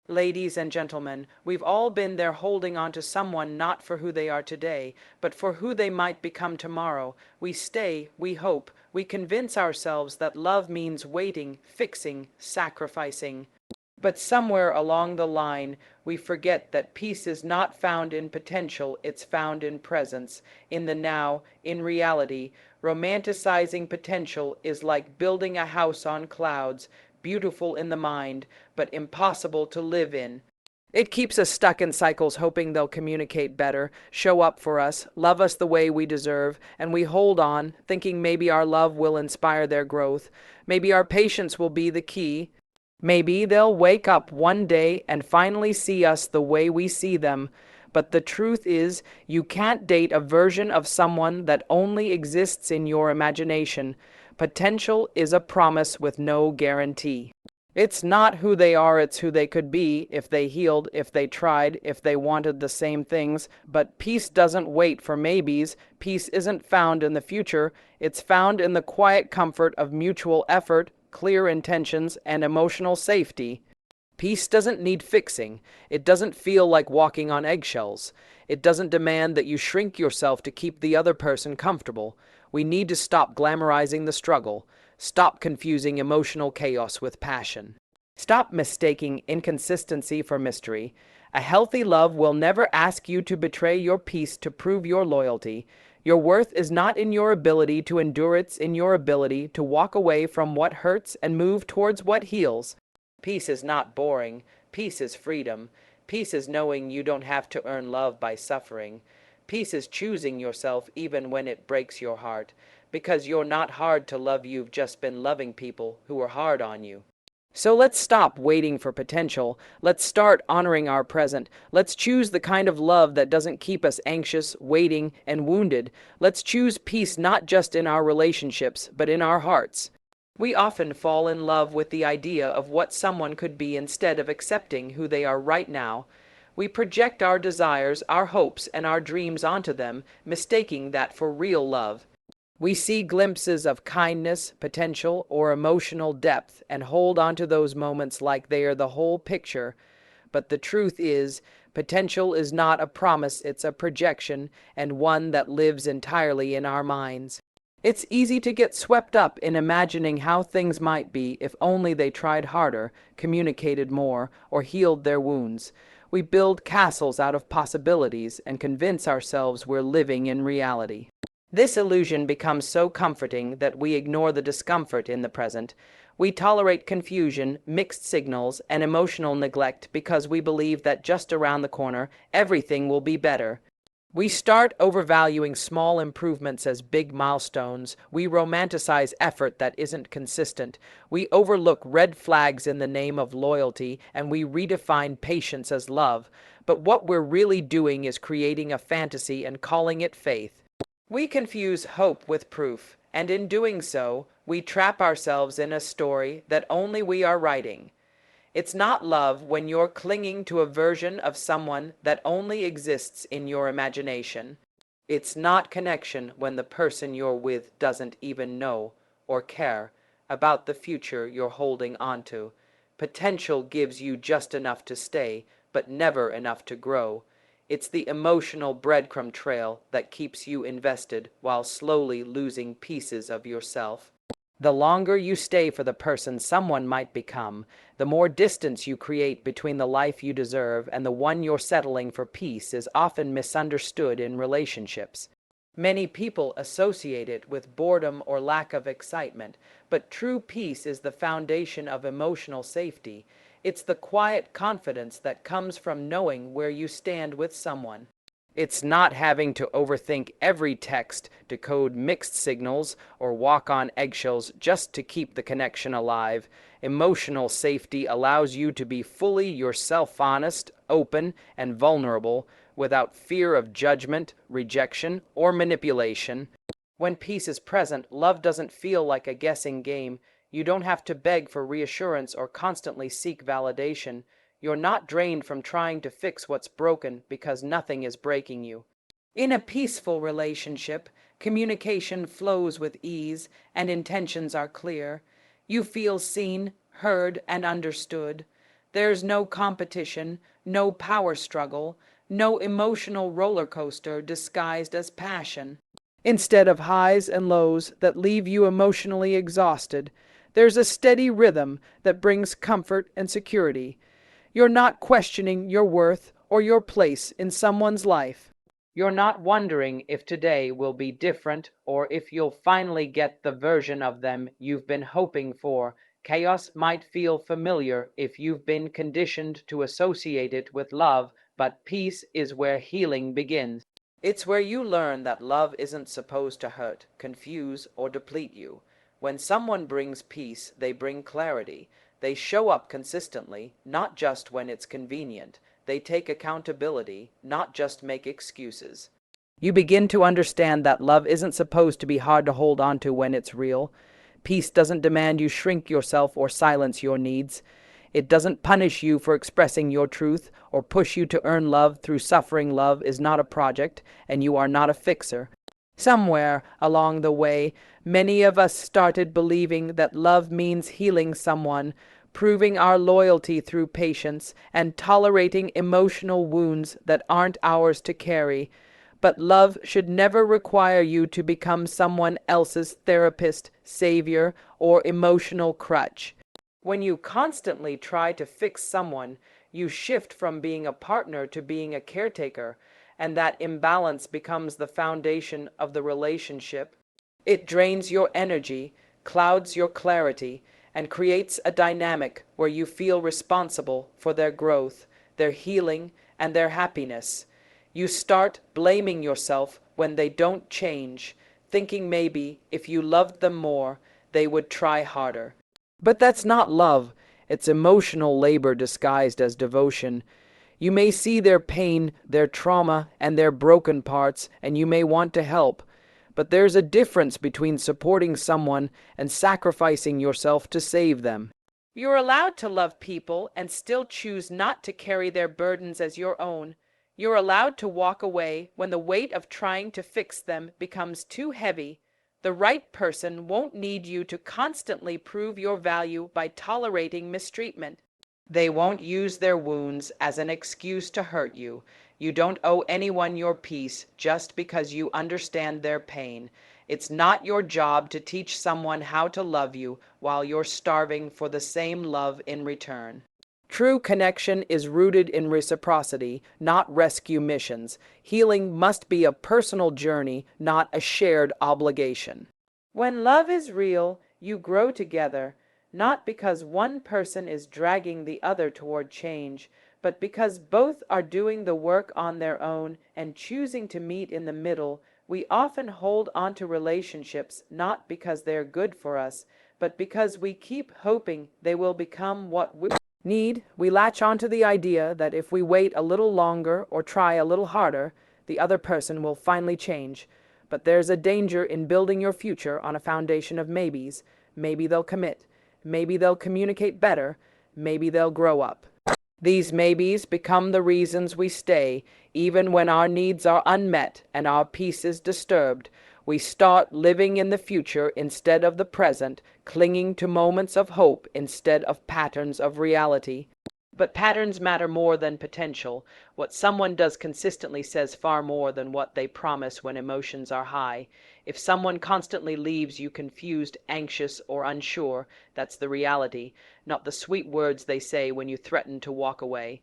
Ladies and gentlemen, we've all been there holding on to someone not for who they are today, but for who they might become tomorrow. We stay, we hope, we convince ourselves that love means waiting, fixing, sacrificing. But somewhere along the line, we forget that peace is not found in potential, it's found in presence, in the now, in reality. Romanticizing potential is like building a house on clouds, beautiful in the mind, but impossible to live in. It keeps us stuck in cycles hoping they'll communicate better, show up for us, love us the way we deserve, and we hold on, thinking maybe our love will inspire their growth, maybe our patience will be the key. Maybe they'll wake up one day and finally see us the way we see them. But the truth is, you can't date a version of someone that only exists in your imagination. Potential is a promise with no guarantee. It's not who they are, it's who they could be if they healed, if they tried, if they wanted the same things. But peace doesn't wait for maybes. Peace isn't found in the future. It's found in the quiet comfort of mutual effort, clear intentions, and emotional safety. Peace doesn't need fixing. It doesn't feel like walking on eggshells. It doesn't demand that you shrink yourself to keep the other person comfortable. We need to stop glamorizing the struggle. Stop confusing emotional chaos with passion. Stop mistaking inconsistency for mystery. A healthy love will never ask you to betray your peace to prove your loyalty. Your worth is not in your ability to endure, it's in your ability to walk away from what hurts and move towards what heals. Peace is not boring. Peace is freedom. Peace is knowing you don't have to earn love by suffering. Peace is choosing yourself even when it breaks your heart, because you're not hard to love, you've just been loving people who are hard on you. So let's stop waiting for potential. Let's start honoring our present. Let's choose the kind of love that doesn't keep us anxious, waiting, and wounded. Let's choose peace not just in our relationships, but in our hearts. We often fall in love with the idea of what someone could be instead of accepting who they are right now. We project our desires, our hopes, and our dreams onto them, mistaking that for real love. We see glimpses of kindness, potential, or emotional depth and hold onto those moments like they are the whole picture. But the truth is, potential is not a promise, it's a projection, and one that lives entirely in our minds. It's easy to get swept up in imagining how things might be if only they tried harder, communicated more, or healed their wounds. We build castles out of possibilities and convince ourselves we're living in reality. This illusion becomes so comforting that we ignore the discomfort in the present. We tolerate confusion, mixed signals, and emotional neglect because we believe that just around the corner, everything will be better. We start overvaluing small improvements as big milestones. We romanticize effort that isn't consistent. We overlook red flags in the name of loyalty, and we redefine patience as love. But what we're really doing is creating a fantasy and calling it faith. We confuse hope with proof, and in doing so, we trap ourselves in a story that only we are writing. It's not love when you're clinging to a version of someone that only exists in your imagination. It's not connection when the person you're with doesn't even know or care about the future you're holding onto. Potential gives you just enough to stay, but never enough to grow. It's the emotional breadcrumb trail that keeps you invested while slowly losing pieces of yourself. The longer you stay for the person someone might become, the more distance you create between the life you deserve and the one you're settling for. Peace is often misunderstood in relationships. Many people associate it with boredom or lack of excitement, but true peace is the foundation of emotional safety. It's the quiet confidence that comes from knowing where you stand with someone. It's not having to overthink every text, decode mixed signals, or walk on eggshells just to keep the connection alive. Emotional safety allows you to be fully yourself, honest, open, and vulnerable, without fear of judgment, rejection, or manipulation. When peace is present, love doesn't feel like a guessing game. You don't have to beg for reassurance or constantly seek validation. You're not drained from trying to fix what's broken because nothing is breaking you. In a peaceful relationship, communication flows with ease and intentions are clear. You feel seen, heard, and understood. There's no competition, no power struggle, no emotional roller coaster disguised as passion. Instead of highs and lows that leave you emotionally exhausted, there's a steady rhythm that brings comfort and security. You're not questioning your worth or your place in someone's life. You're not wondering if today will be different or if you'll finally get the version of them you've been hoping for. Chaos might feel familiar if you've been conditioned to associate it with love, but peace is where healing begins. It's where you learn that love isn't supposed to hurt, confuse, or deplete you. When someone brings peace, they bring clarity. They show up consistently, not just when it's convenient. They take accountability, not just make excuses. You begin to understand that love isn't supposed to be hard to hold on to when it's real. Peace doesn't demand you shrink yourself or silence your needs. It doesn't punish you for expressing your truth or push you to earn love through suffering. Love is not a project, and you are not a fixer. Somewhere along the way, many of us started believing that love means healing someone, proving our loyalty through patience, and tolerating emotional wounds that aren't ours to carry. But love should never require you to become someone else's therapist, savior, or emotional crutch. When you constantly try to fix someone, you shift from being a partner to being a caretaker, and that imbalance becomes the foundation of the relationship. It drains your energy, clouds your clarity, and creates a dynamic where you feel responsible for their growth, their healing, and their happiness. You start blaming yourself when they don't change, thinking maybe if you loved them more, they would try harder. But that's not love. It's emotional labor disguised as devotion. You may see their pain, their trauma, and their broken parts, and you may want to help. But there's a difference between supporting someone and sacrificing yourself to save them. You're allowed to love people and still choose not to carry their burdens as your own. You're allowed to walk away when the weight of trying to fix them becomes too heavy. The right person won't need you to constantly prove your value by tolerating mistreatment. They won't use their wounds as an excuse to hurt you. You don't owe anyone your peace just because you understand their pain. It's not your job to teach someone how to love you while you're starving for the same love in return. True connection is rooted in reciprocity, not rescue missions. Healing must be a personal journey, not a shared obligation. When love is real, you grow together, not because one person is dragging the other toward change, but because both are doing the work on their own and choosing to meet in the middle. We often hold on to relationships not because they're good for us, but because we keep hoping they will become what we need. We latch onto the idea that if we wait a little longer or try a little harder, the other person will finally change. But there's a danger in building your future on a foundation of maybes. Maybe they'll commit. Maybe they'll communicate better. Maybe they'll grow up. These maybes become the reasons we stay, even when our needs are unmet and our peace is disturbed. We start living in the future instead of the present, clinging to moments of hope instead of patterns of reality. But patterns matter more than potential. What someone does consistently says far more than what they promise when emotions are high. If someone constantly leaves you confused, anxious, or unsure, that's the reality, not the sweet words they say when you threaten to walk away.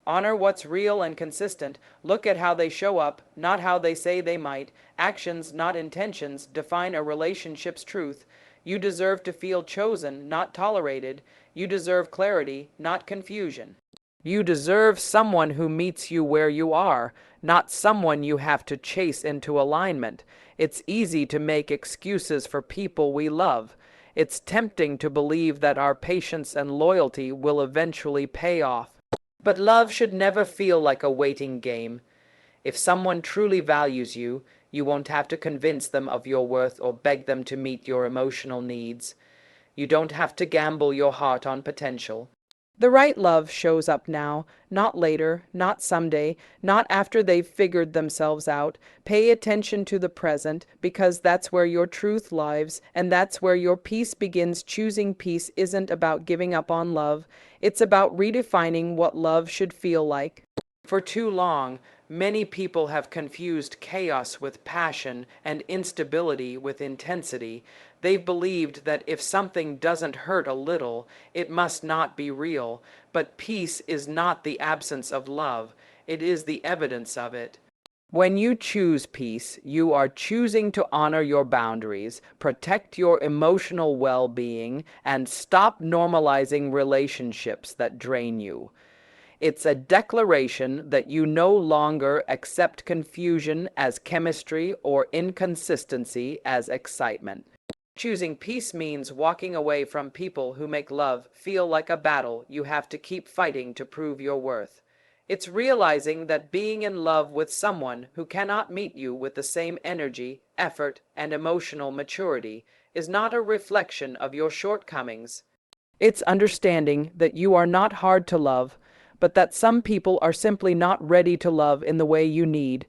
Honor what's real and consistent. Look at how they show up, not how they say they might. Actions, not intentions, define a relationship's truth. You deserve to feel chosen, not tolerated. You deserve clarity, not confusion. You deserve someone who meets you where you are, not someone you have to chase into alignment. It's easy to make excuses for people we love. It's tempting to believe that our patience and loyalty will eventually pay off. But love should never feel like a waiting game. If someone truly values you, you won't have to convince them of your worth or beg them to meet your emotional needs. You don't have to gamble your heart on potential. The right love shows up now, not later, not someday, not after they've figured themselves out. Pay attention to the present, because that's where your truth lies, and that's where your peace begins. Choosing peace isn't about giving up on love, it's about redefining what love should feel like. For too long, many people have confused chaos with passion and instability with intensity. They've believed that if something doesn't hurt a little, it must not be real. But peace is not the absence of love, it is the evidence of it. When you choose peace, you are choosing to honor your boundaries, protect your emotional well-being, and stop normalizing relationships that drain you. It's a declaration that you no longer accept confusion as chemistry or inconsistency as excitement. Choosing peace means walking away from people who make love feel like a battle you have to keep fighting to prove your worth. It's realizing that being in love with someone who cannot meet you with the same energy, effort, and emotional maturity is not a reflection of your shortcomings. It's understanding that you are not hard to love, but that some people are simply not ready to love in the way you need.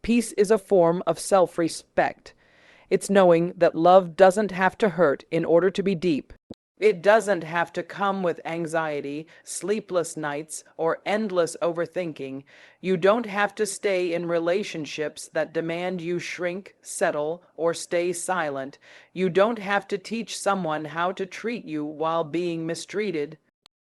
Peace is a form of self-respect. It's knowing that love doesn't have to hurt in order to be deep. It doesn't have to come with anxiety, sleepless nights, or endless overthinking. You don't have to stay in relationships that demand you shrink, settle, or stay silent. You don't have to teach someone how to treat you while being mistreated.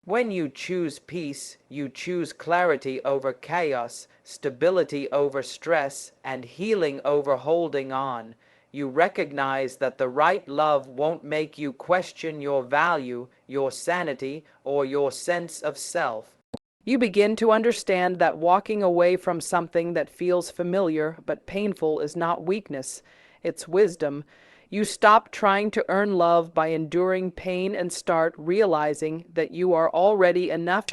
When you choose peace, you choose clarity over chaos, stability over stress, and healing over holding on. You recognize that the right love won't make you question your value, your sanity, or your sense of self. You begin to understand that walking away from something that feels familiar but painful is not weakness, it's wisdom. You stop trying to earn love by enduring pain and start realizing that you are already enough